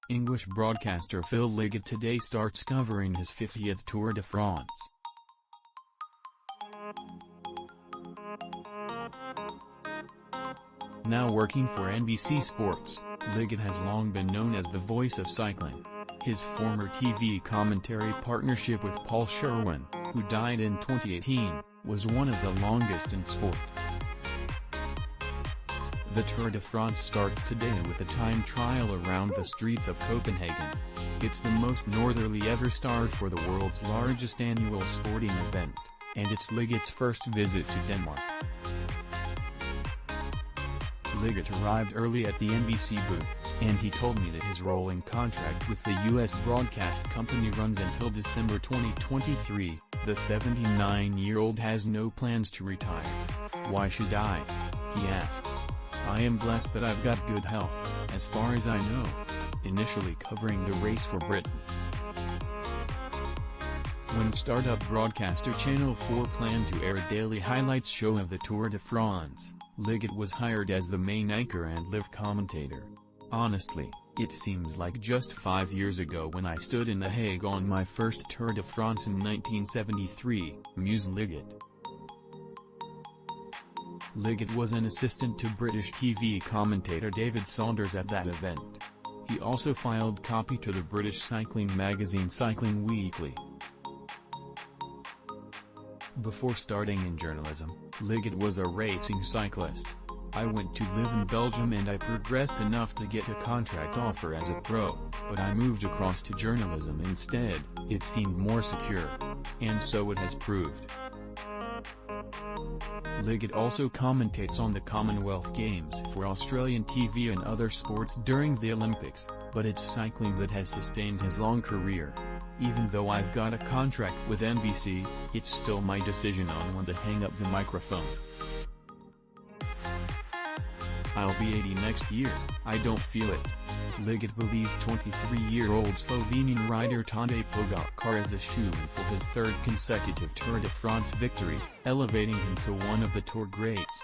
English broadcaster Phil Liggett today starts covering his 50th Tour de France. Now working for NBC Sports, Liggett has long been known as the voice of cycling. His former TV commentary partnership with Paul Sherwen, who died in 2018, was one of the longest in sport. The Tour de France starts today with a time trial around the streets of Copenhagen. It's the most northerly ever start for the world's largest annual sporting event, and it's Liggett's first visit to Denmark. Liggett arrived early at the NBC booth, and he told me that his rolling contract with the U.S. broadcast company runs until December 2023. The 79-year-old has no plans to retire. "Why should I?" he asks. "I am blessed that I've got good health, as far as I know." Initially covering the race for Britain. When startup broadcaster Channel 4 planned to air a daily highlights show of the Tour de France, Liggett was hired as the main anchor and live commentator. "Honestly, it seems like just 5 years ago when I stood in The Hague on my first Tour de France in 1973, mused Liggett. Liggett was an assistant to British TV commentator David Saunders at that event. He also filed copy to the British cycling magazine Cycling Weekly. Before starting in journalism, Liggett was a racing cyclist. "I went to live in Belgium and I progressed enough to get a contract offer as a pro, but I moved across to journalism instead. It seemed more secure. And so it has proved." Liggett also commentates on the Commonwealth Games for Australian TV and other sports during the Olympics, but it's cycling that has sustained his long career. "Even though I've got a contract with NBC, it's still my decision on when to hang up the microphone. I'll be 80 next year, I don't feel it." Liggett believes 23-year-old Slovenian rider Tadej Pogačar is a shoo-in for his third consecutive Tour de France victory, elevating him to one of the Tour greats.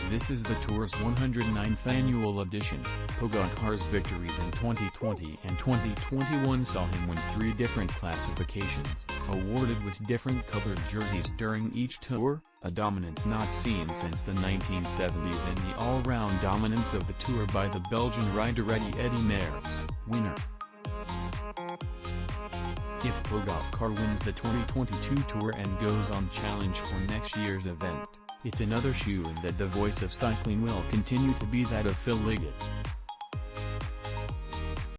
This is the Tour's 109th annual edition. Pogačar's victories in 2020 and 2021 saw him win 3 different classifications, awarded with different colored jerseys during each tour, a dominance not seen since the 1970s, and the all-round dominance of the Tour by the Belgian rider Eddy Eddy Merckx, winner. If Pogačar wins the 2022 Tour and goes on challenge for next year's event, it's another shoo-in that the voice of cycling will continue to be that of Phil Liggett.